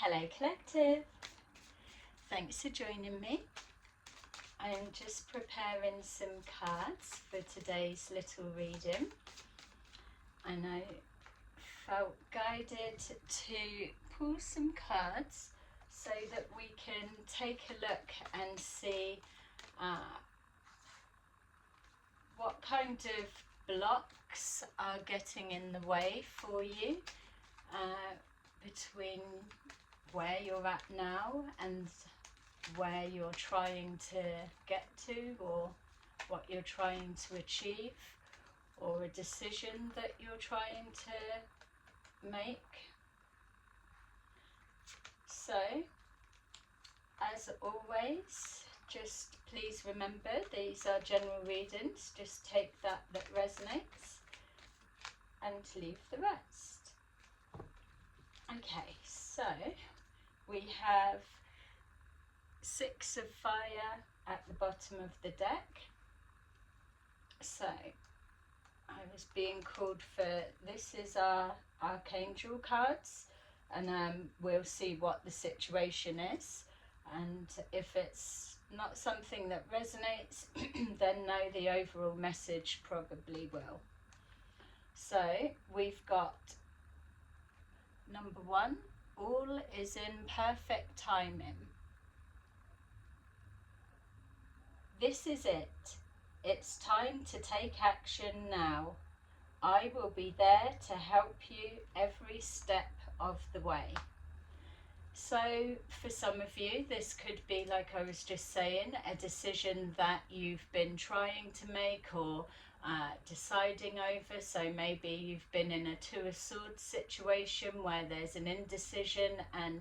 Hello Collective, thanks for joining me. I'm just preparing some cards for today's little reading, and I felt guided to pull some cards so that we can take a look and see what kind of blocks are getting in the way for you between where you're at now and where you're trying to get to, or what you're trying to achieve, or a decision that you're trying to make. So, as always, just please remember these are general readings. Just take that resonates and leave the rest. Okay, so we have 6 of fire at the bottom of the deck. So I was being called for, this is our archangel cards, and we'll see what the situation is, and if it's not something that resonates then no, the overall message probably will. So we've got number 1, all is in perfect timing. This is it. It's time to take action now. I will be there to help you every step of the way. So for some of you, this could be, like I was just saying, a decision that you've been trying to make or deciding over. So maybe you've been in a 2 of swords situation where there's an indecision, and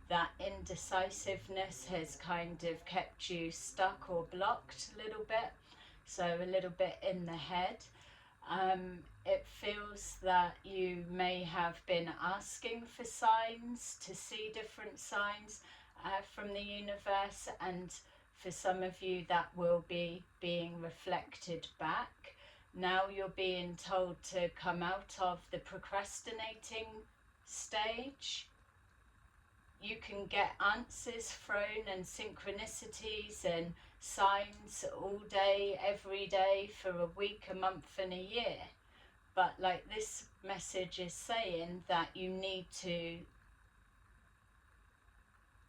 that indecisiveness has kind of kept you stuck or blocked a little bit, so a little bit in the head. It feels that you may have been asking for signs, to see different signs from the universe, and for some of you that will be being reflected back. Now you're being told to come out of the procrastinating stage. You can get answers thrown and synchronicities and signs all day, every day, for a week, a month and a year. But like this message is saying, that you need to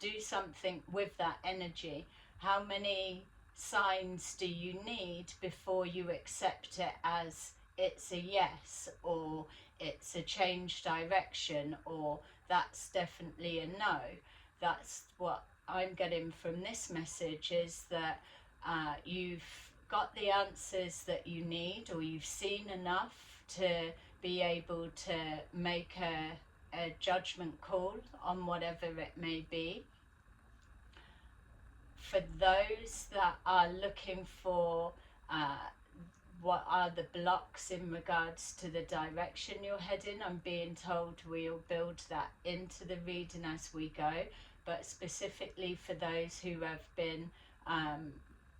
do something with that energy. How many signs do you need before you accept it as it's a yes, or it's a change direction, or that's definitely a no? That's what I'm getting from this message, is that you've got the answers that you need, or you've seen enough to be able to make a judgment call on whatever it may be. For those that are looking for what are the blocks in regards to the direction you're heading, I'm being told we'll build that into the reading as we go, but specifically for those who have been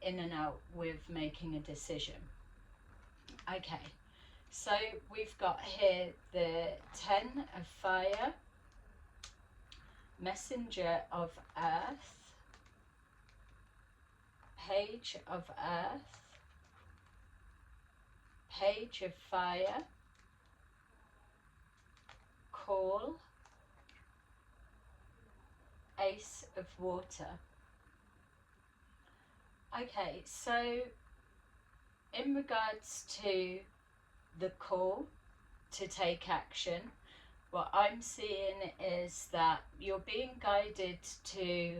in and out with making a decision. Okay, so we've got here the 10 of fire, messenger of earth, page of earth, page of fire, call, ace of water. Okay, so in regards to the call to take action, what I'm seeing is that you're being guided to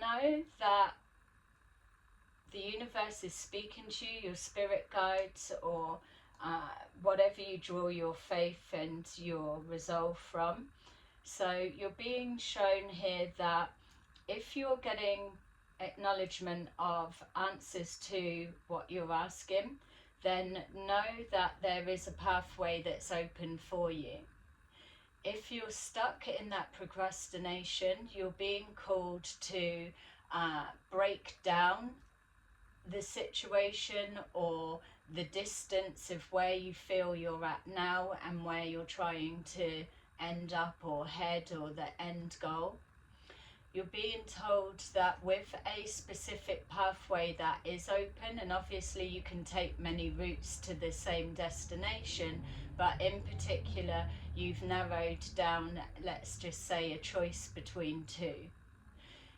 know that the universe is speaking to you, your spirit guides, or whatever you draw your faith and your resolve from. So you're being shown here that if you're getting acknowledgement of answers to what you're asking, then know that there is a pathway that's open for you. If you're stuck in that procrastination, you're being called to break down the situation, or the distance of where you feel you're at now and where you're trying to end up or head, or the end goal. You're being told that with a specific pathway that is open, and obviously you can take many routes to the same destination, but in particular you've narrowed down, let's just say, a choice between two.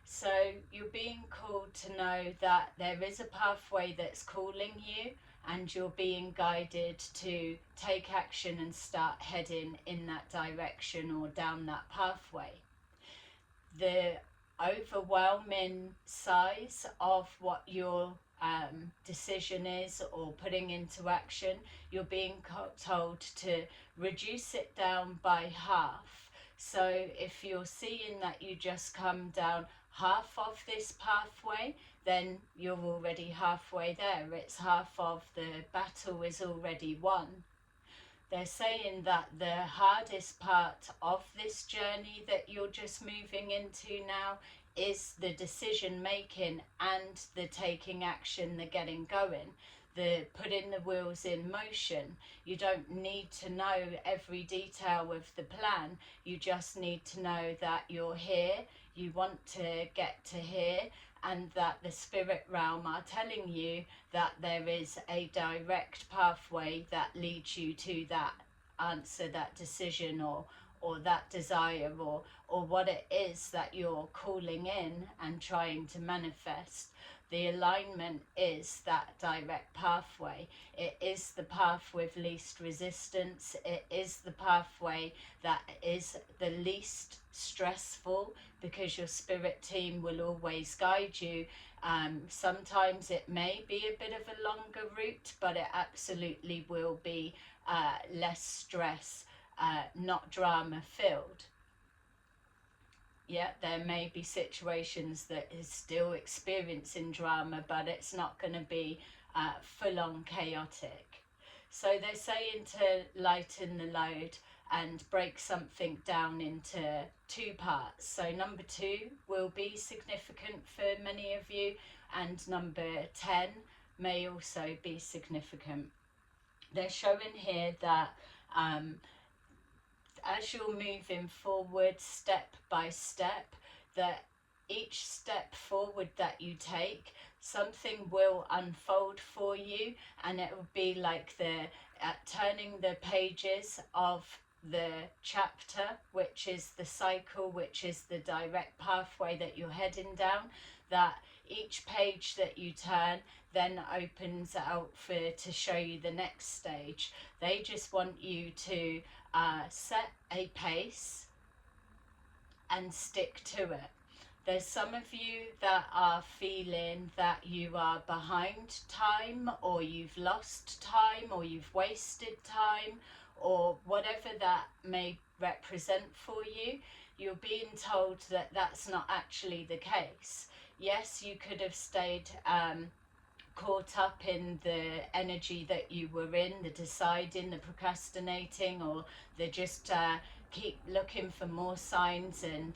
So you're being called to know that there is a pathway that's calling you, and you're being guided to take action and start heading in that direction or down that pathway. The overwhelming size of what your decision is or putting into action, you're being told to reduce it down by half. So if you're seeing that you just come down half of this pathway, then you're already halfway there. It's half of the battle is already won. They're saying that the hardest part of this journey that you're just moving into now is the decision making and the taking action, the getting going, the putting the wheels in motion. You don't need to know every detail of the plan. You just need to know that you're here, you want to get to here, and that the spirit realm are telling you that there is a direct pathway that leads you to that answer, that decision, or that desire, or what it is that you're calling in and trying to manifest. The alignment is that direct pathway. It is the path with least resistance. It is the pathway that is the least stressful, because your spirit team will always guide you. Sometimes it may be a bit of a longer route, but it absolutely will be less stress, not drama filled. Yeah, there may be situations that is still experiencing drama, but it's not going to be full-on chaotic. So they're saying to lighten the load and break something down into two parts. So number 2 will be significant for many of you, and number 10 may also be significant. They're showing here that as you're moving forward step by step, that each step forward that you take, something will unfold for you, and it will be like the turning the pages of the chapter, which is the cycle, which is the direct pathway that you're heading down, that each page that you turn then opens out to show you the next stage. They just want you to set a pace and stick to it. There's some of you that are feeling that you are behind time, or you've lost time, or you've wasted time, or whatever that may represent for you. You're being told that that's not actually the case. Yes, you could have stayed caught up in the energy that you were in, the deciding, the procrastinating, or the just keep looking for more signs and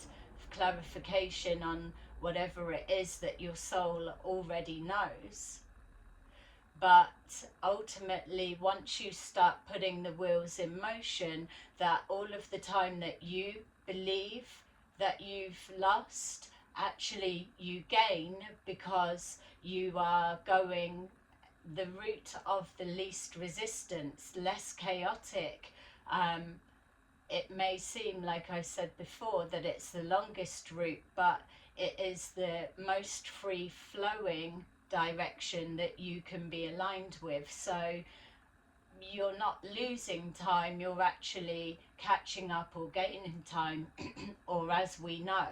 clarification on whatever it is that your soul already knows. But ultimately, once you start putting the wheels in motion, that all of the time that you believe that you've lost, actually you gain, because you are going the route of the least resistance, less chaotic. It may seem, like I said before, that it's the longest route, but it is the most free-flowing direction that you can be aligned with. So you're not losing time, you're actually catching up or gaining time, or as we know,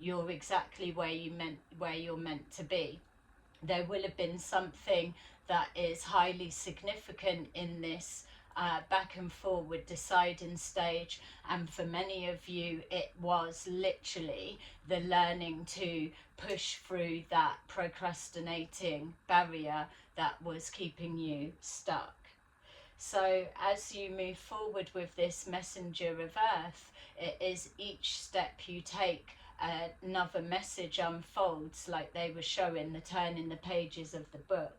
you're exactly where you're meant to be. There will have been something that is highly significant in this back and forward deciding stage, and for many of you it was literally the learning to push through that procrastinating barrier that was keeping you stuck. So as you move forward with this messenger of earth, it is each step you take, another message unfolds, like they were showing the turning the pages of the book.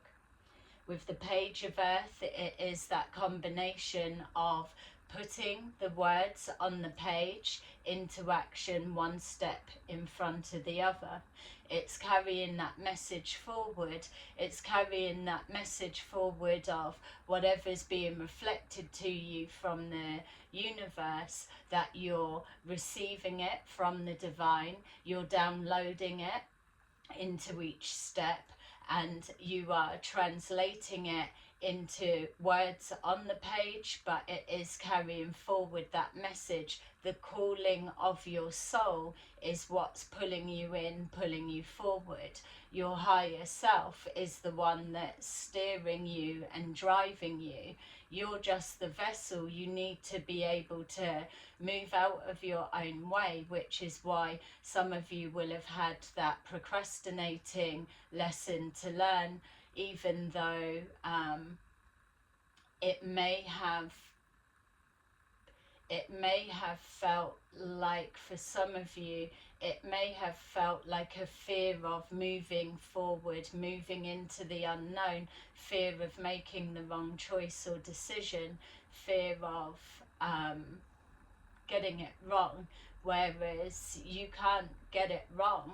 With the page of earth, it is that combination of putting the words on the page into action one step in front of the other. It's carrying that message forward. It's carrying that message forward of whatever's being reflected to you from the universe, that you're receiving it from the divine, you're downloading it into each step, and you are translating it into words on the page, but it is carrying forward that message. The calling of your soul is what's pulling you in, pulling you forward. Your higher self is the one that's steering you and driving you. You're just the vessel. You need to be able to move out of your own way, which is why some of you will have had that procrastinating lesson to learn, even though it may have felt like, for some of you, it may have felt like a fear of moving forward, moving into the unknown, fear of making the wrong choice or decision, fear of getting it wrong, whereas you can't get it wrong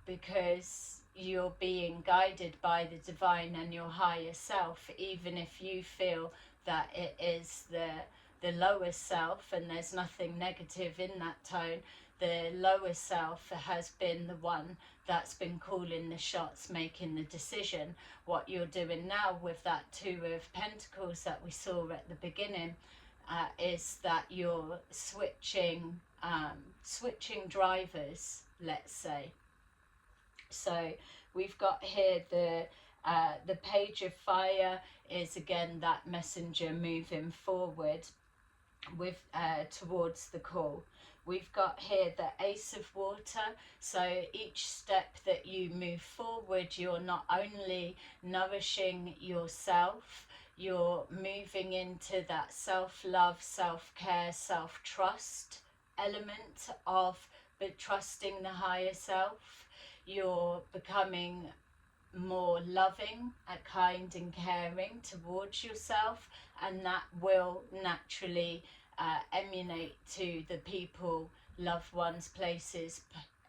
because you're being guided by the divine and your higher self, even if you feel that it is the lower self, and there's nothing negative in that tone. The lower self has been the one that's been calling the shots, making the decision. What you're doing now with that Two of Pentacles that we saw at the beginning is that you're switching drivers, let's say. So we've got here the Page of Fire is again that messenger moving forward with towards the call. We've got here the Ace of Water. So each step that you move forward, you're not only nourishing yourself, you're moving into that self-love, self-care, self-trust element of trusting the higher self. You're becoming more loving, kind and caring towards yourself, and that will naturally emanate to the people, loved ones, places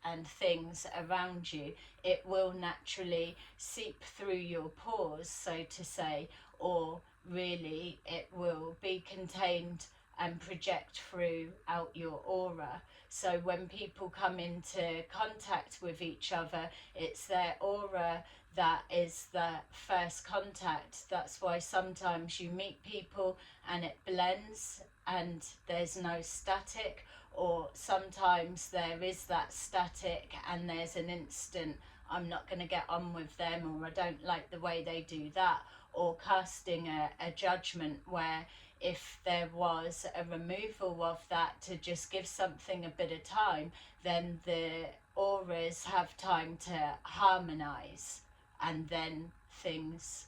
and things around you. It will naturally seep through your pores, so to say, or really it will be contained and project throughout your aura. So when people come into contact with each other, it's their aura that is the first contact. That's why sometimes you meet people and it blends and there's no static, or sometimes there is that static and there's an instant, I'm not going to get on with them, or I don't like the way they do that, or casting a judgment, where if there was a removal of that to just give something a bit of time, then the auras have time to harmonize, and then things,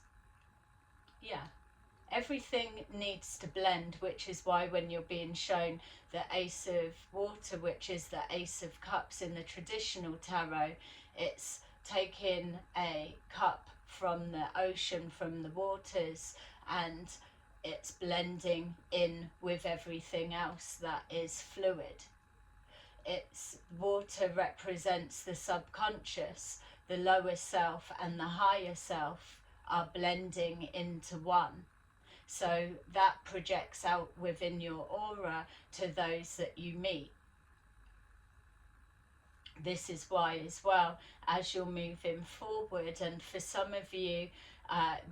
everything needs to blend, which is why when you're being shown the Ace of Water, which is the Ace of Cups in the traditional tarot, it's taking a cup from the ocean, from the waters, and it's blending in with everything else that is fluid. It's water represents the subconscious. The lower self and the higher self are blending into one. So that projects out within your aura to those that you meet. This is why as well, as you're moving forward, and for some of you,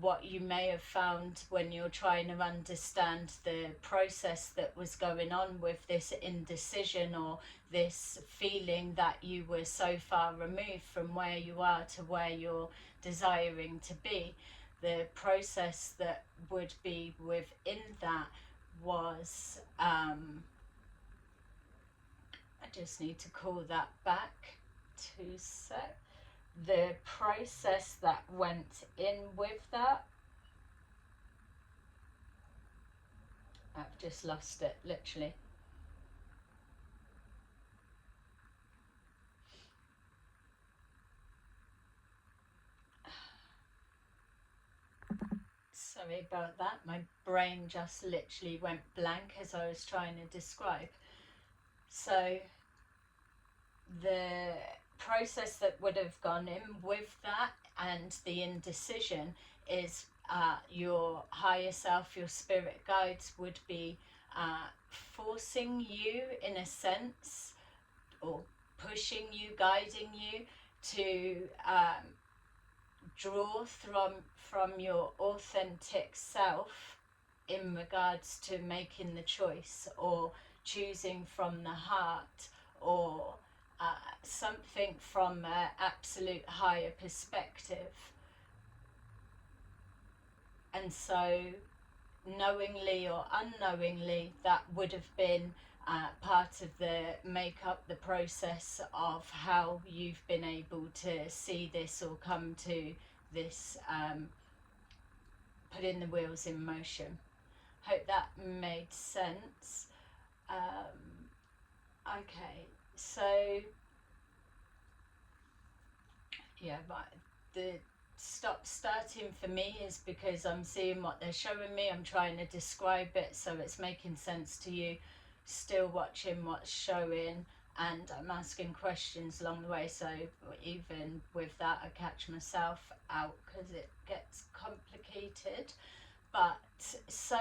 what you may have found when you're trying to understand the process that was going on with this indecision, or this feeling that you were so far removed from where you are to where you're desiring to be, the process that would be within that was, I just need to call that back to set. The process that went in with that, I've just lost it, literally. Sorry about that. My brain just literally went blank as I was trying to describe. So the process that would have gone in with that and the indecision is your higher self, your spirit guides would be forcing you in a sense, or pushing you, guiding you to draw from your authentic self in regards to making the choice or choosing from the heart, or something from an absolute higher perspective. And so knowingly or unknowingly, that would have been part of the process of how you've been able to see this or come to this, putting the wheels in motion. Hope that made sense. Okay, so yeah, but the starting for me is because I'm seeing what they're showing me, I'm trying to describe it so it's making sense to you, still watching what's showing, and I'm asking questions along the way, so even with that I catch myself out because it gets complicated. But so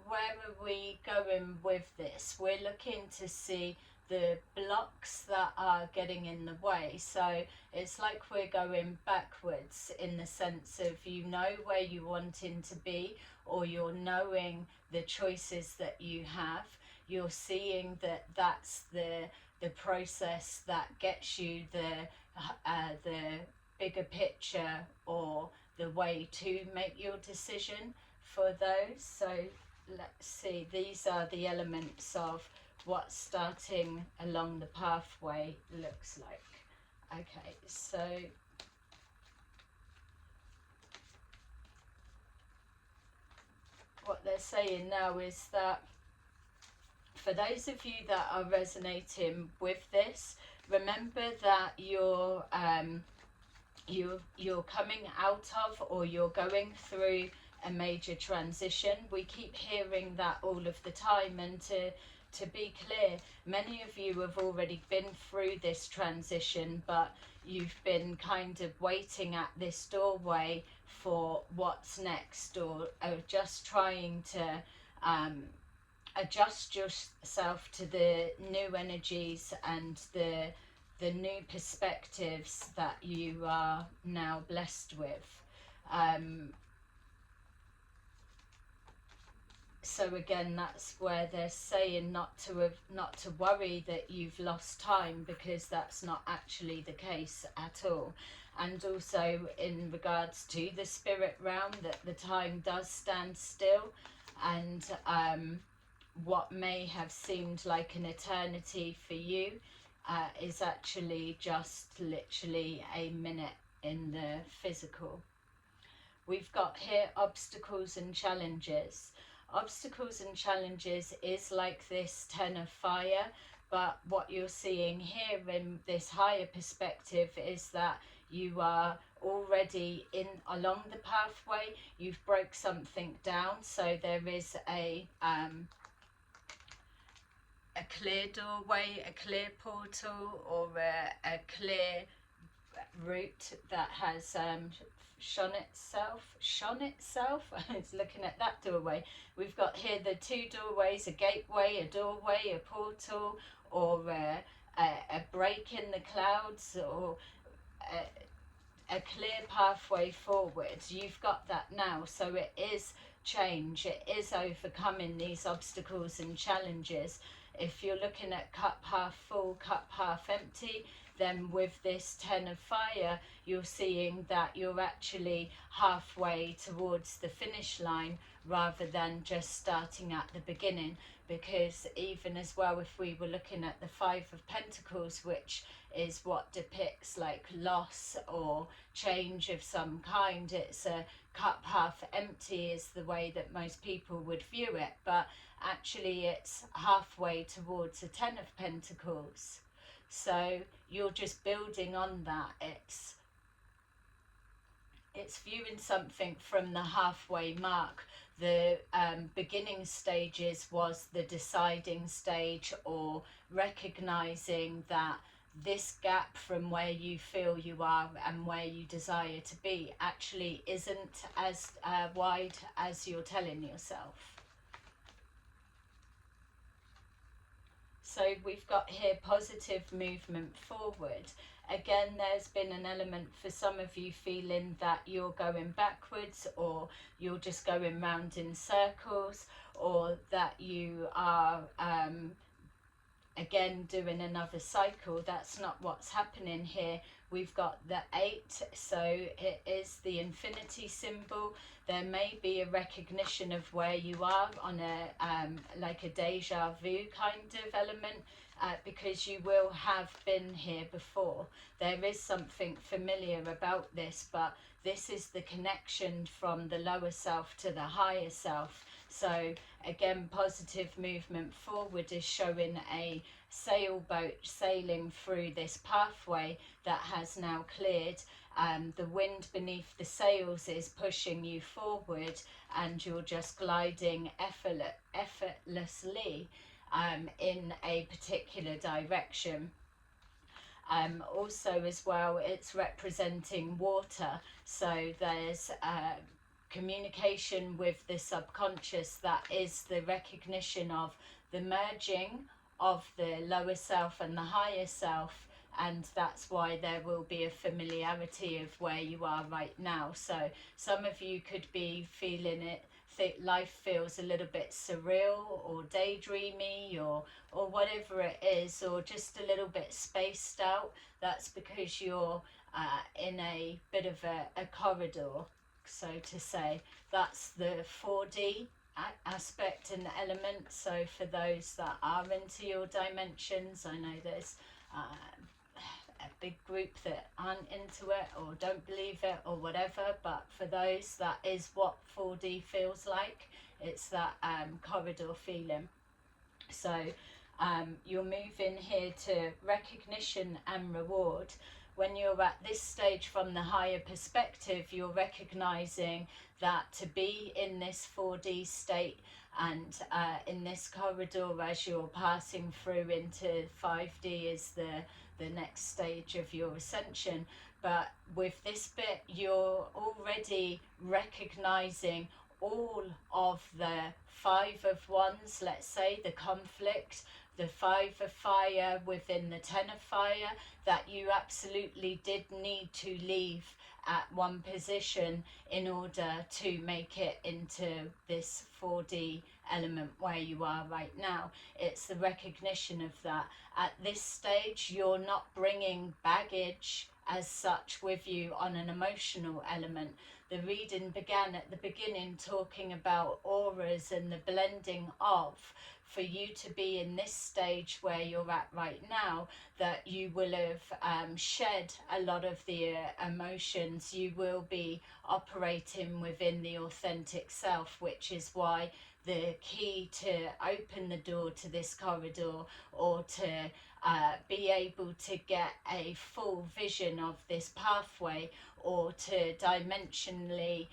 where are we going with this? We're looking to see the blocks that are getting in the way. So it's like we're going backwards in the sense of, you know where you're wanting to be, or you're knowing the choices that you have. You're seeing that that's the process that gets you the bigger picture, or the way to make your decision for those. So let's see, these are the elements of what starting along the pathway looks like. Okay, so what they're saying now is that for those of you that are resonating with this, remember that you're coming out of, or you're going through a major transition. We keep hearing that all of the time, and to be clear, many of you have already been through this transition, but you've been kind of waiting at this doorway for what's next, or just trying to adjust yourself to the new energies and the new perspectives that you are now blessed with. So again, that's where they're saying not to worry that you've lost time, because that's not actually the case at all. And also in regards to the spirit realm, that the time does stand still, and what may have seemed like an eternity for you is actually just literally a minute in the physical. We've got here obstacles and challenges. Obstacles and challenges is like this 10 of fire, but what you're seeing here in this higher perspective is that you are already in along the pathway. You've broke something down, so there is a clear doorway, a clear portal, or a clear route that has shone itself. It's looking at that doorway. We've got here the two doorways, a gateway, a doorway, a portal, or a break in the clouds, or a clear pathway forward. You've got that now, so it is change, it is overcoming these obstacles and challenges. If you're looking at cup half full, cup half empty, then with this 10 of fire, you're seeing that you're actually halfway towards the finish line rather than just starting at the beginning. Because even as well, if we were looking at the 5 of Pentacles, which is what depicts like loss or change of some kind, it's a cup half empty is the way that most people would view it, but actually it's halfway towards a 10 of Pentacles. So you're just building on that. It's viewing something from the halfway mark. The beginning stages was the deciding stage, or recognizing that this gap from where you feel you are and where you desire to be actually isn't as wide as you're telling yourself. So we've got here positive movement forward. Again, there's been an element for some of you feeling that you're going backwards, or you're just going round in circles, or that you are again doing another cycle. That's not what's happening here. We've got the 8, so it is the infinity symbol. There may be a recognition of where you are on a like a deja vu kind of element, because you will have been here before. There is something familiar about this, but this is the connection from the lower self to the higher self. So again, positive movement forward is showing a sailboat sailing through this pathway that has now cleared. The wind beneath the sails is pushing you forward, and you're just gliding effortlessly in a particular direction. Also as well, it's representing water, so there's communication with the subconscious. That is the recognition of the merging of the lower self and the higher self, and that's why there will be a familiarity of where you are right now. So some of you could be feeling it, think life feels a little bit surreal or daydreamy, or whatever it is, or just a little bit spaced out. That's because you're in a bit of a corridor, so to say. That's the 4D aspect and element. So for those that are into your dimensions, I know there's a big group that aren't into it or don't believe it or whatever, but for those, that is what 4D feels like. It's that corridor feeling. So you're moving here to recognition and reward. When you're at this stage from the higher perspective, you're recognizing that to be in this 4D state and in this corridor as you're passing through into 5D is the next stage of your ascension. But with this bit, you're already recognizing all of the 5 of Wands, let's say, the conflict, the 5 of fire within the 10 of fire, that you absolutely did need to leave at one position in order to make it into this 4D element where you are right now. It's the recognition of that. At this stage, you're not bringing baggage as such with you on an emotional element. The reading began at the beginning talking about auras and the blending of. For you to be in this stage where you're at right now, that you will have shed a lot of the emotions. You will be operating within the authentic self, which is why the key to open the door to this corridor, or to be able to get a full vision of this pathway, or to dimensionally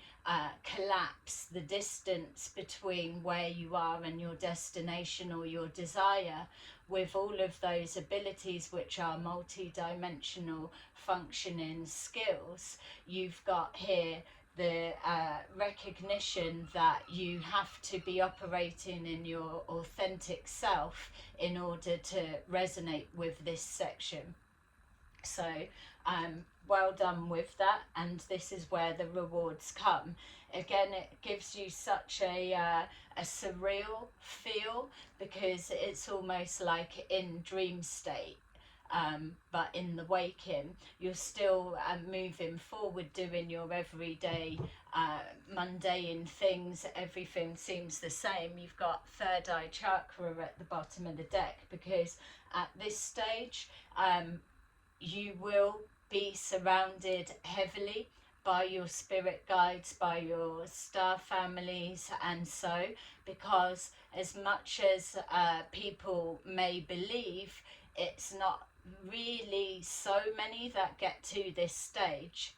collapse the distance between where you are and your destination or your desire, with all of those abilities which are multi-dimensional functioning skills. You've got here the recognition that you have to be operating in your authentic self in order to resonate with this section. So well done with that, and this is where the rewards come. Again, it gives you such a surreal feel, because it's almost like in dream state. But in the waking, you're still moving forward, doing your everyday mundane things. Everything seems the same. You've got third eye chakra at the bottom of the deck, because at this stage you will be surrounded heavily by your spirit guides, by your star families, and so, because as much as people may believe, it's not really so many that get to this stage.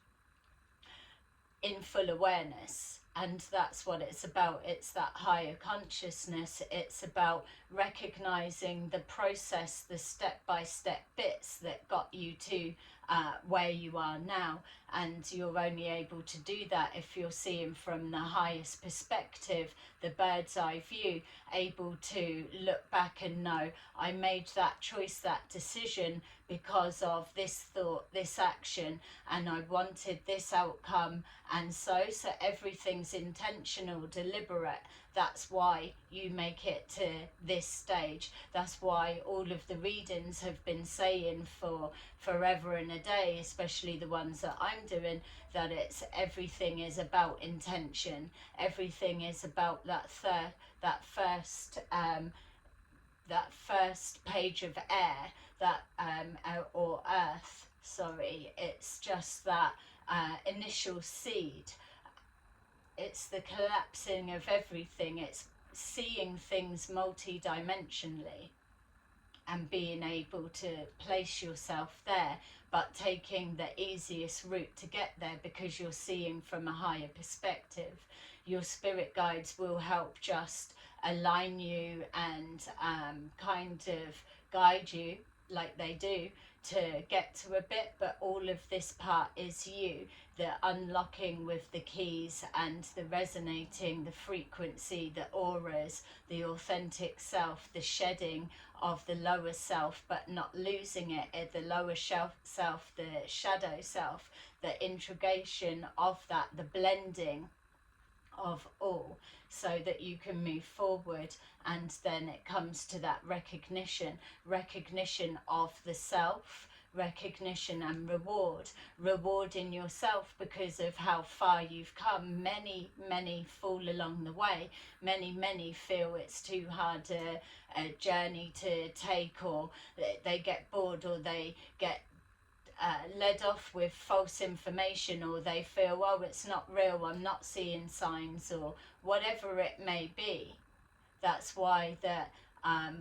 in full awareness. And that's what it's about. It's that higher consciousness. It's about recognizing the process, the step-by-step bits that got you to where you are now. And you're only able to do that if you're seeing from the highest perspective, the bird's eye view, able to look back and know, I made that choice, that decision, because of this thought, this action, and I wanted this outcome, and so everything's intentional, deliberate. That's why you make it to this stage. That's why all of the readings have been saying for forever and a day, especially the ones that I'm doing, that it's everything is about intention. Everything is about that first page of air, that or earth, sorry. It's just that initial seed. It's the collapsing of everything. It's seeing things multi-dimensionally and being able to place yourself there, but taking the easiest route to get there because you're seeing from a higher perspective. Your spirit guides will help just align you and kind of guide you like they do to get to a bit, but all of this part is you, the unlocking with the keys and the resonating, the frequency, the auras, the authentic self, the shedding of the lower self but not losing it, the lower self, the shadow self, the integration of that, the blending of all, so that you can move forward. And then it comes to that recognition of the self, recognition and rewarding yourself because of how far you've come. Many fall along the way. Many feel it's too hard a journey to take, or they get bored, or they get led off with false information, or they feel, oh, it's not real, I'm not seeing signs, or whatever it may be. That's why that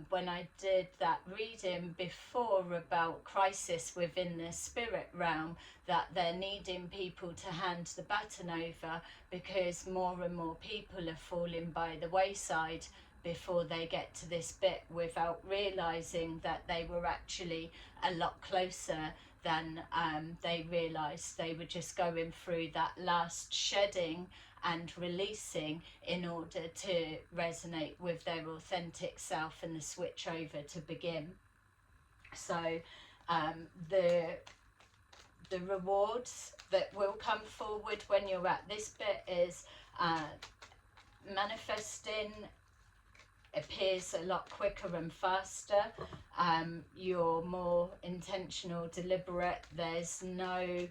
when I did that reading before about crisis within the spirit realm, that they're needing people to hand the baton over, because more and more people are falling by the wayside before they get to this bit, without realizing that they were actually a lot closer than they realized. They were just going through that last shedding and releasing in order to resonate with their authentic self and the switch over to begin. So the rewards that will come forward when you're at this bit is manifesting appears a lot quicker and faster. You're more intentional, deliberate. There's no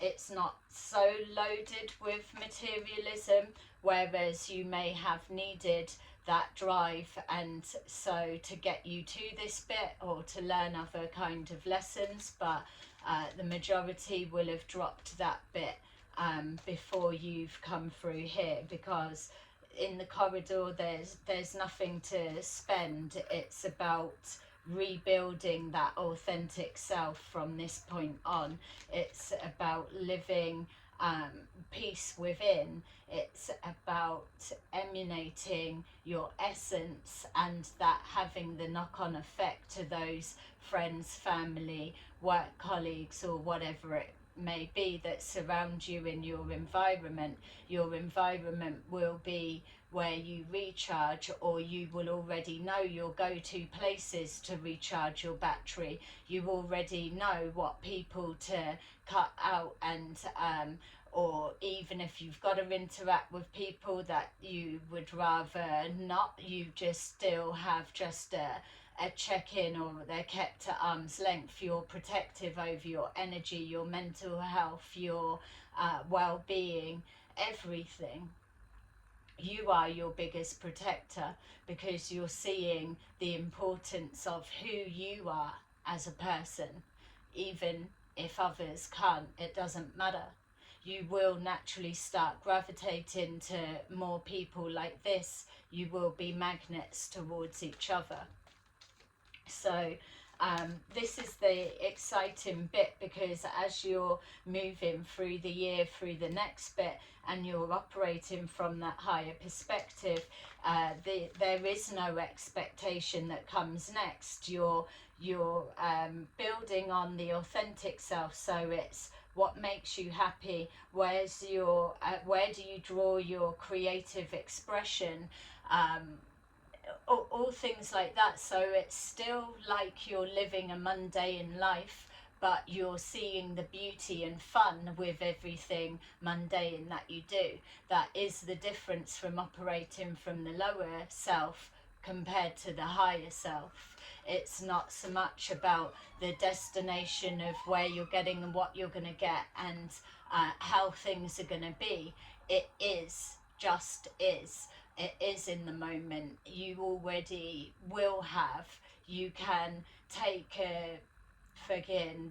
it's not so loaded with materialism, whereas you may have needed that drive, and so to get you to this bit, or to learn other kind of lessons, but the majority will have dropped that bit before you've come through here, because in the corridor there's nothing to spend. It's about rebuilding that authentic self from this point on. It's about living peace within. It's about emanating your essence, and that having the knock-on effect to those friends, family, work colleagues, or whatever it may be that surround you in your environment. Your environment will be where you recharge, or you will already know your go-to places to recharge your battery. You already know what people to cut out, and or even if you've got to interact with people that you would rather not, you just still have just a check-in, or they're kept at arm's length. You're protective over your energy, your mental health, your well-being, everything. You are your biggest protector, because you're seeing the importance of who you are as a person. Even if others can't, it doesn't matter. You will naturally start gravitating to more people like this. You will be magnets towards each other. So This is the exciting bit, because as you're moving through the year, through the next bit, and you're operating from that higher perspective, there is no expectation that comes next. You're building on the authentic self, so it's what makes you happy, where do you draw your creative expression, all things like that. So it's still like you're living a mundane life, but you're seeing the beauty and fun with everything mundane that you do. That is the difference from operating from the lower self compared to the higher self. It's not so much about the destination of where you're getting and what you're going to get, and how things are going to be. It is just is. It is in the moment. You already will have. You can take a friggin'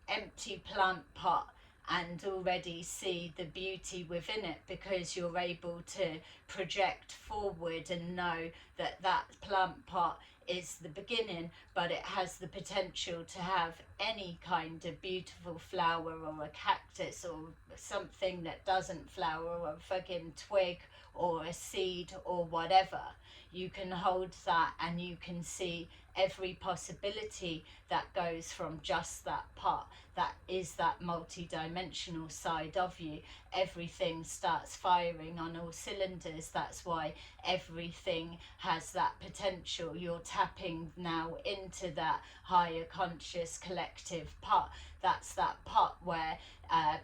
empty plant pot and already see the beauty within it, because you're able to project forward and know that that plant pot is the beginning, but it has the potential to have any kind of beautiful flower, or a cactus, or something that doesn't flower, or a fucking twig, or a seed, or whatever. You can hold that and you can see every possibility that goes from just that pot. That is that multi-dimensional side of you. Everything starts firing on all cylinders. That's why everything has that potential. You're tapping now into that higher conscious collective pot. That's that pot where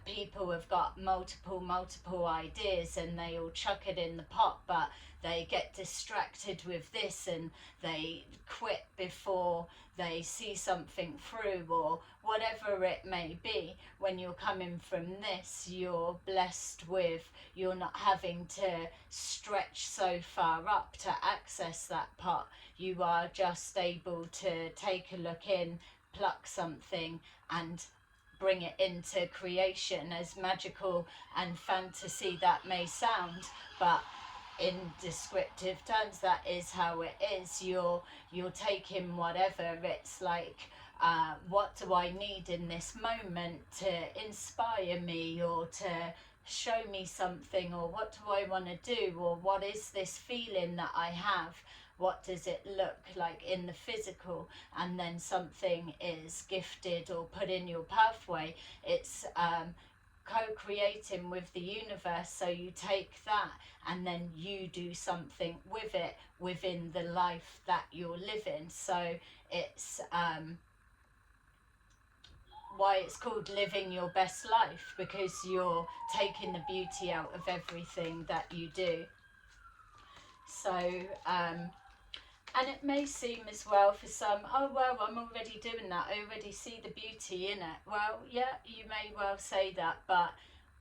people have got multiple ideas, and they all chuck it in the pot, but they get distracted with this and they quit before they see something through, or whatever it may be. When you're coming from this, you're blessed with, you're not having to stretch so far up to access that pot. You are just able to take a look in, pluck something, and bring it into creation. As magical and fantasy that may sound, but in descriptive terms, that is how it is. You're taking whatever. It's like, what do I need in this moment to inspire me, or to show me something, or what do I want to do, or what is this feeling that I have? What does it look like in the physical? And then something is gifted or put in your pathway. It's co-creating with the universe. So you take that and then you do something with it within the life that you're living. So it's why it's called living your best life, because you're taking the beauty out of everything that you do. So and it may seem as well for some, oh well, I'm already doing that, I already see the beauty in it. Well, yeah, you may well say that, but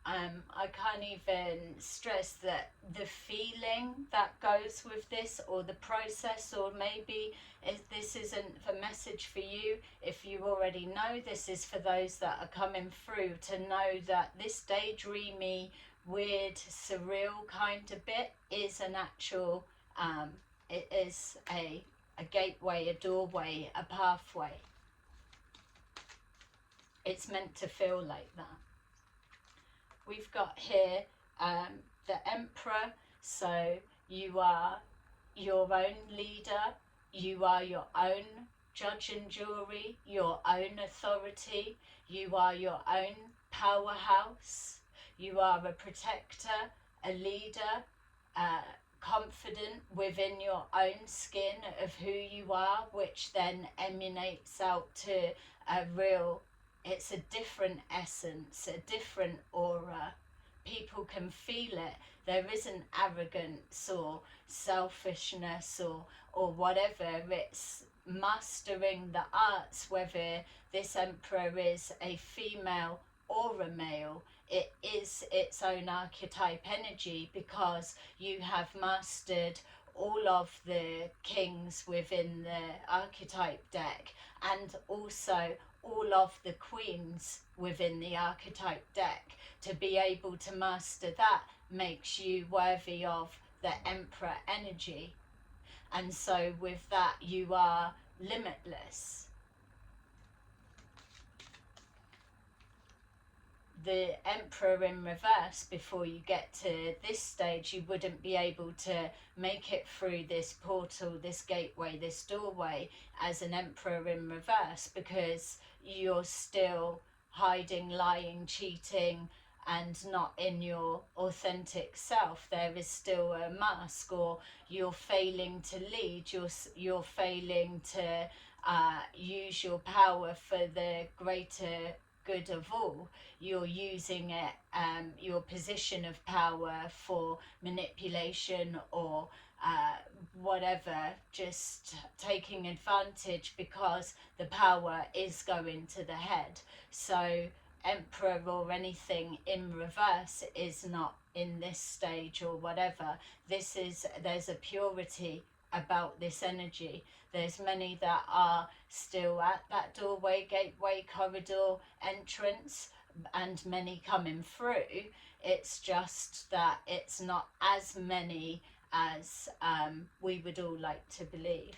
I can't even stress that the feeling that goes with this, or the process, or maybe if this isn't the message for you, if you already know, this is for those that are coming through, to know that this daydreamy, weird, surreal kind of bit is an actual, it is a gateway, a doorway, a pathway. It's meant to feel like that. We've got here the Emperor. So you are your own leader. You are your own judge and jury, your own authority. You are your own powerhouse. You are a protector, a leader, confident within your own skin of who you are, which then emanates out to a real, it's a different essence, a different aura. People can feel it. There isn't arrogance or selfishness or whatever. It's mastering the arts, whether this Emperor is a female or a male. It is its own archetype energy, because you have mastered all of the kings within the archetype deck, and also all of the queens within the archetype deck. To be able to master that makes you worthy of the Emperor energy. And so with that, you are limitless. The Emperor in reverse, before you get to this stage, you wouldn't be able to make it through this portal, this gateway, this doorway as an Emperor in reverse, because you're still hiding, lying, cheating, and not in your authentic self. There is still a mask, or you're failing to lead, you're failing to use your power for the greater good of all. You're using it, your position of power, for manipulation or whatever, just taking advantage, because the power is going to the head. So Emperor or anything in reverse is not in this stage or whatever. There's a purity about this energy. There's many that are still at that doorway, gateway, corridor, entrance, and many coming through. It's just that it's not as many as we would all like to believe.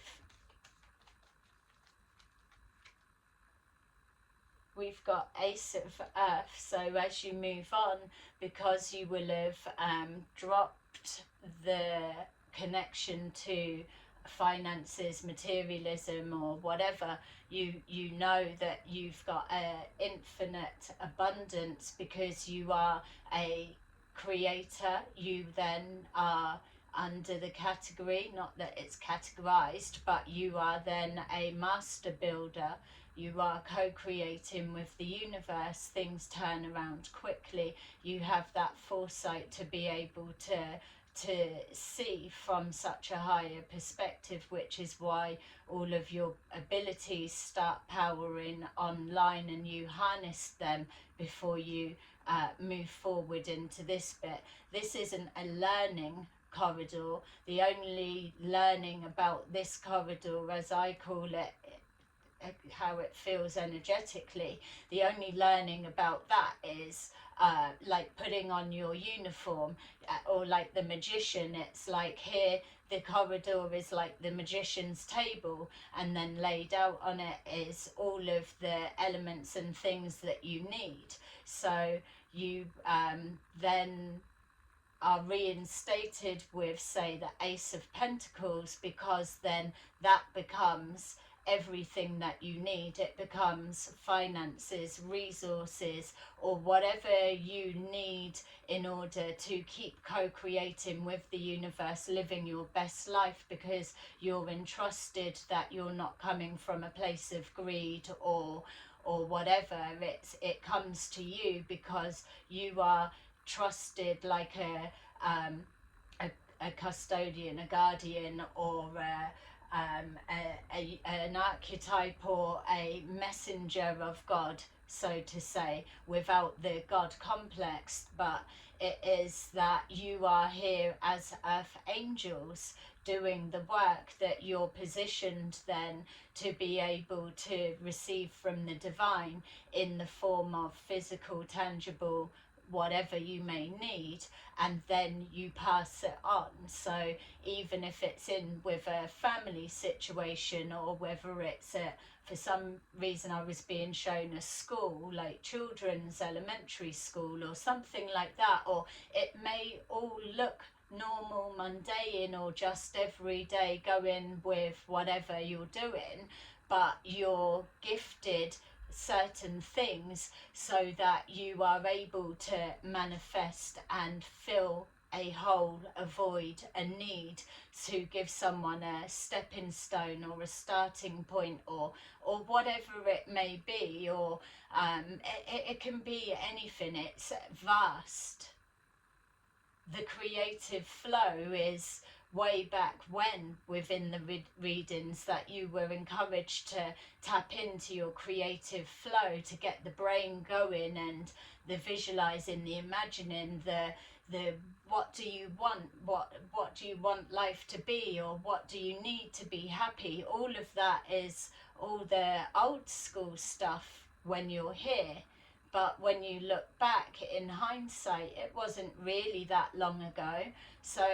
We've got Ace of Earth, so as you move on, because you will have dropped the connection to finances, materialism, or whatever, you know that you've got infinite abundance, because you are a creator. You then are under the category, not that it's categorized, but you are then a master builder. You are co-creating with the universe. Things turn around quickly. You have that foresight to be able to see from such a higher perspective, which is why all of your abilities start powering online, and you harness them before you move forward into this bit. This isn't a learning corridor. The only learning about this corridor, as I call it, how it feels energetically, the only learning about that is like putting on your uniform, or like the magician. It's like, here the corridor is like the magician's table, and then laid out on it is all of the elements and things that you need. So you then are reinstated with, say, the Ace of Pentacles, because then that becomes everything that you need. It becomes finances, resources, or whatever you need in order to keep co-creating with the universe, living your best life, because you're entrusted that you're not coming from a place of greed or whatever. It comes to you because you are trusted like a custodian, a guardian, or an archetype, or a messenger of God, so to say, without the God complex. But it is that you are here as earth angels, doing the work, that you're positioned then to be able to receive from the divine in the form of physical, tangible, whatever you may need, and then you pass it on. So even if it's in with a family situation, or whether it's for some reason I was being shown a school, like children's elementary school or something like that, or it may all look normal, mundane, or just everyday going with whatever you're doing, but you're gifted certain things so that you are able to manifest and fill a hole, a void, a need, to give someone a stepping stone or a starting point, or whatever it may be, or it can be anything. It's vast. The creative flow is way back when, within the readings, that you were encouraged to tap into your creative flow, to get the brain going, and the visualizing, the imagining, the what do you want, what do you want life to be, or what do you need to be happy. All of that is all the old school stuff when you're here. But when you look back in hindsight, it wasn't really that long ago. So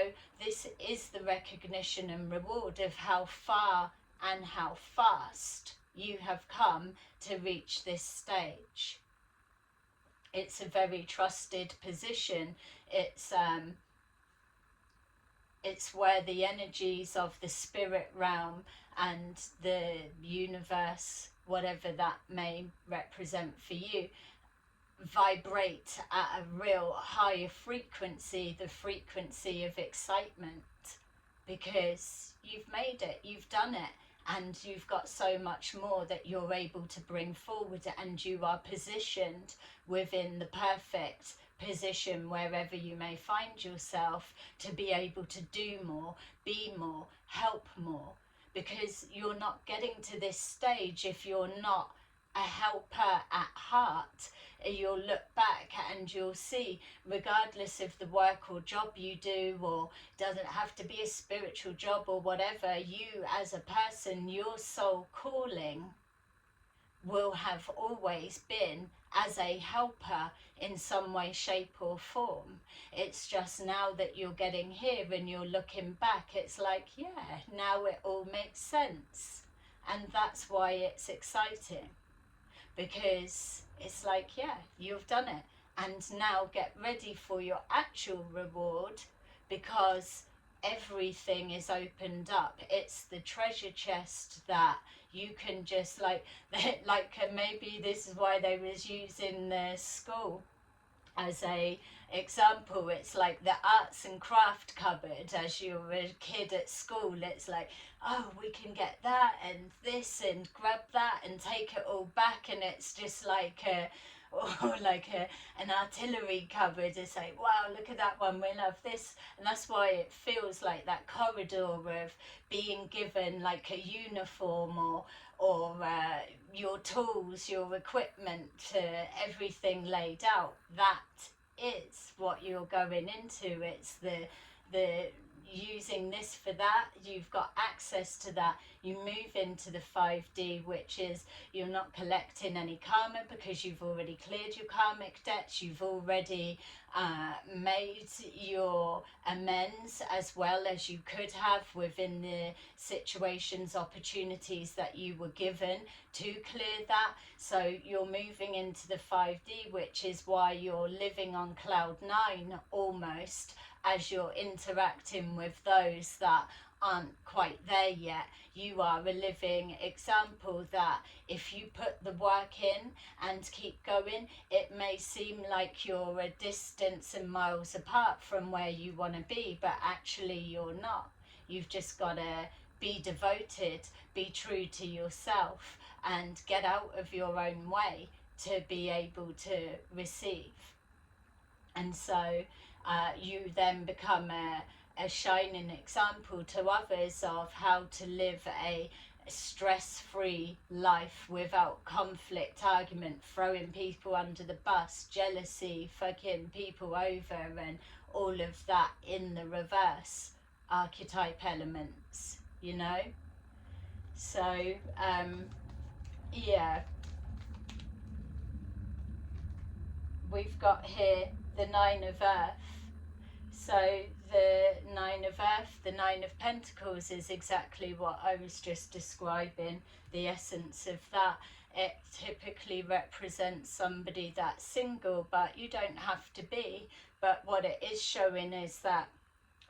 this is the recognition and reward of how far and how fast you have come to reach this stage. It's a very trusted position. It's where the energies of the spirit realm and the universe, whatever that may represent for you, vibrate at a real higher frequency, the frequency of excitement, because you've made it, you've done it, and you've got so much more that you're able to bring forward, and you are positioned within the perfect position wherever you may find yourself to be able to do more, be more, help more, because you're not getting to this stage if you're not a helper at heart. You'll look back and you'll see, regardless of the work or job you do, or doesn't have to be a spiritual job or whatever, you as a person, your soul calling will have always been as a helper in some way, shape or form. It's just now that you're getting here and you're looking back, it's like, yeah, now it all makes sense. And that's why it's exciting, because it's like, yeah, you've done it, and now get ready for your actual reward, because everything is opened up. It's the treasure chest that you can just maybe this is why they was using the school as a example. It's like the arts and craft cupboard. As you were a kid at school, it's like, oh, we can get that and this and grab that and take it all back, and it's just like an artillery cupboard. It's like, wow, look at that one, we love this. And that's why it feels like that corridor of being given like a uniform or your tools, your equipment, everything laid out. That is what you're going into. It's the using this for that. You've got access to that. You move into the 5D, which is you're not collecting any karma, because you've already cleared your karmic debts. You've already made your amends, as well as you could have within the situations, opportunities that you were given to clear that. So you're moving into the 5D, which is why you're living on cloud 9 almost, as you're interacting with those that aren't quite there yet. You are a living example that if you put the work in and keep going, it may seem like you're a distance and miles apart from where you want to be, but actually you're not. You've just got to be devoted, be true to yourself, and get out of your own way to be able to receive. And so you then become a shining example to others of how to live a stress-free life without conflict, argument, throwing people under the bus, jealousy, fucking people over, and all of that in the reverse archetype elements, you know. So yeah, we've got here the 9 of Earth. So the 9 of Earth, the 9 of Pentacles, is exactly what I was just describing, the essence of that. It typically represents somebody that's single, but you don't have to be. But what it is showing is that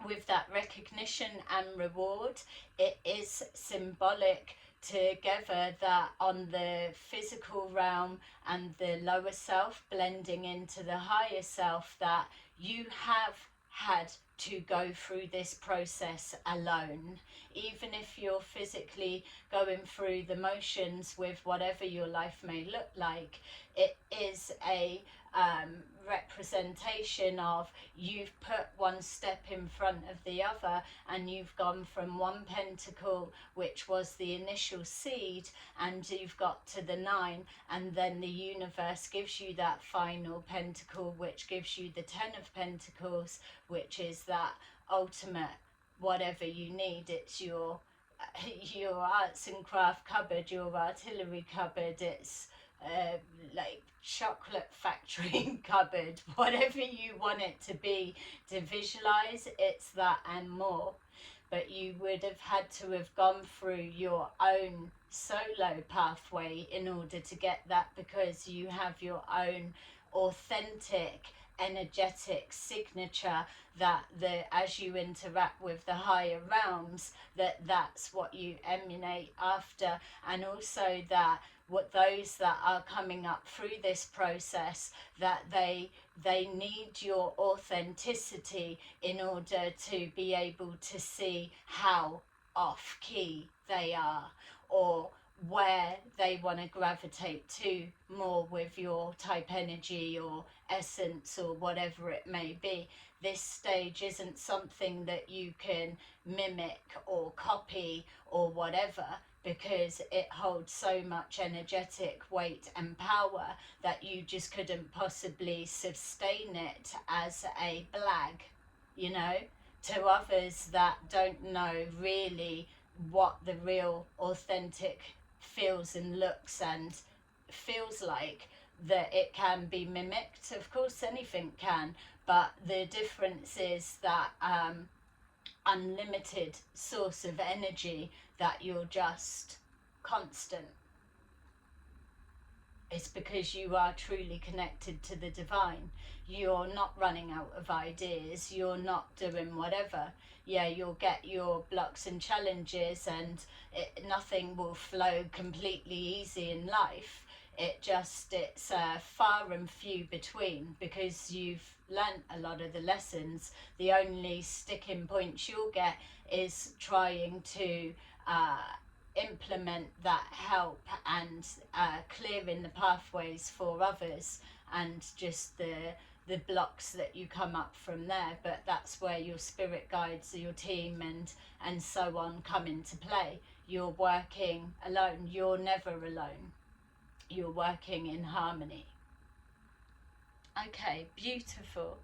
with that recognition and reward, it is symbolic together, that on the physical realm and the lower self blending into the higher self, that you have had to go through this process alone. Even if you're physically going through the motions with whatever your life may look like, it is a representation of you've put one step in front of the other, and you've gone from one pentacle, which was the initial seed, and you've got to the 9, and then the universe gives you that final pentacle, which gives you the 10 of Pentacles, which is that ultimate whatever you need. It's your arts and craft cupboard, your artillery cupboard. It's like chocolate factory cupboard, whatever you want it to be, to visualize. It's that and more. but you would have had to have gone through your own solo pathway in order to get that, because you have your own authentic energetic signature, that as you interact with the higher realms, that's what you emanate after. And also that what those that are coming up through this process, that they need your authenticity in order to be able to see how off key they are, or where they want to gravitate to more with your type energy or essence or whatever it may be. This stage isn't something that you can mimic or copy or whatever, because it holds so much energetic weight and power that you just couldn't possibly sustain it as a blag, you know, to others that don't know really what the real authentic feels and looks and feels like. That it can be mimicked, of course anything can, but the difference is that unlimited source of energy, that you're just constant. It's because you are truly connected to the divine. You're not running out of ideas, you're not doing whatever. Yeah, you'll get your blocks and challenges, and nothing will flow completely easy in life. It's far and few between, because you've learnt a lot of the lessons. The only sticking points you'll get is trying to implement that help and clearing the pathways for others, and just the blocks that you come up from there. But that's where your spirit guides, your team and so on come into play. You're working alone, you're never alone, you're working in harmony. Okay, beautiful.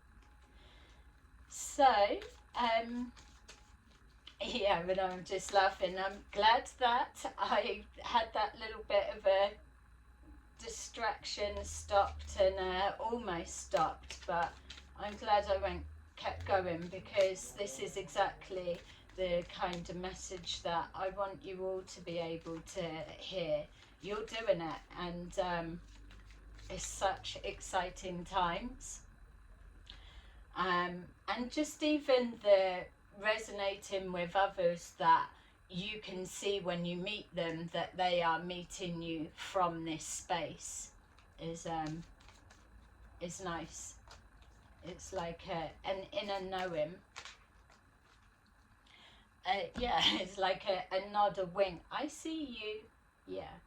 So yeah, but I'm just laughing. I'm glad that I had that little bit of a distraction, stopped and almost stopped, but I'm glad I kept going, because this is exactly the kind of message that I want you all to be able to hear. You're doing it, and it's such exciting times. And just even the resonating with others, that you can see when you meet them that they are meeting you from this space, is nice. It's like an inner knowing. Yeah, it's like a nod, a wink. I see you. Yeah.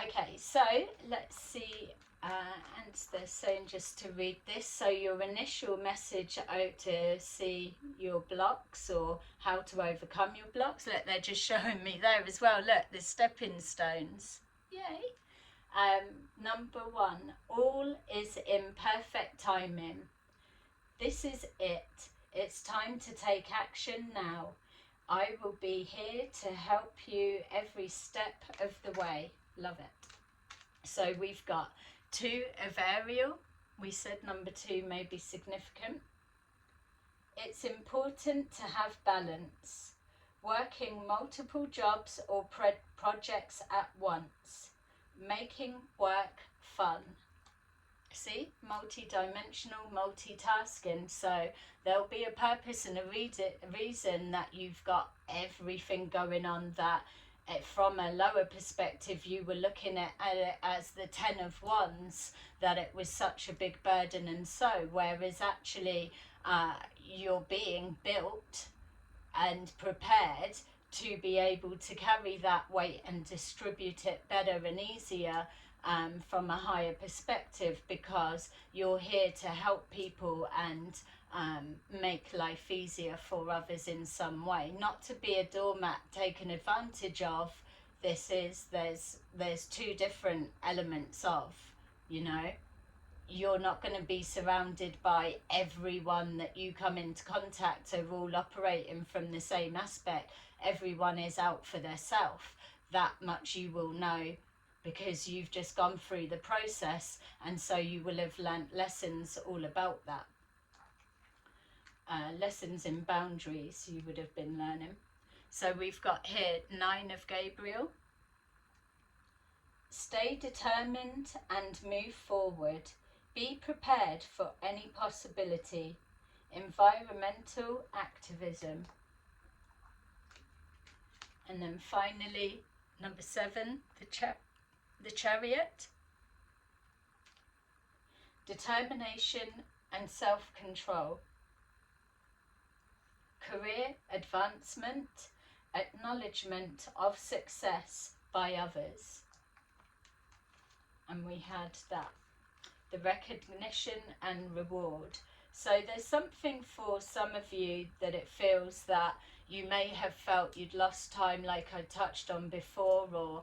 Okay, so let's see. And they're saying just to read this. So your initial message out to see your blocks, or how to overcome your blocks. Look, they're just showing me there as well. Look, the stepping stones. Yay. Number 1, all is in perfect timing. This is it. It's time to take action now. I will be here to help you every step of the way. Love it. So we've got 2 of Ariel. We said number 2 may be significant. It's important to have balance. Working multiple jobs or projects at once. Making work fun. See, multi-dimensional, multitasking. So there'll be a purpose and a reason that you've got everything going on, that from a lower perspective you were looking at it as the 10 of Wands, that it was such a big burden, and so, whereas actually you're being built and prepared to be able to carry that weight and distribute it better and easier from a higher perspective, because you're here to help people and make life easier for others in some way, not to be a doormat taken advantage of. There's 2 different elements of, you know, you're not going to be surrounded by everyone that you come into contact are all operating from the same aspect. Everyone is out for their self. That much you will know, because you've just gone through the process, and so you will have learnt lessons all about that. lessons in boundaries you would have been learning. So we've got here 9 of Gabriel. Stay determined and move forward. Be prepared for any possibility. Environmental activism. And then finally, number 7, the Chariot. Determination and self-control. Career advancement, acknowledgement of success by others. And we had that, the recognition and reward. So there's something for some of you that it feels that you may have felt you'd lost time, like I touched on before, or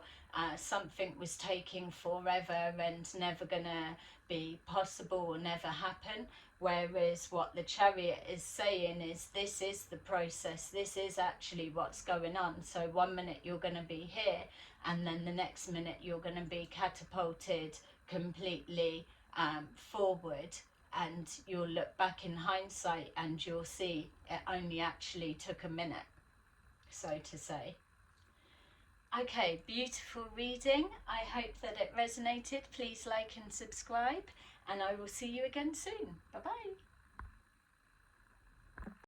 something was taking forever and never gonna be possible or never happen. Whereas what the Chariot is saying is, this is the process, this is actually what's going on. So one minute you're going to be here, and then the next minute you're going to be catapulted completely forward, and you'll look back in hindsight and you'll see it only actually took a minute, so to say. Okay, beautiful reading. I hope that it resonated. Please like and subscribe, and I will see you again soon. Bye bye.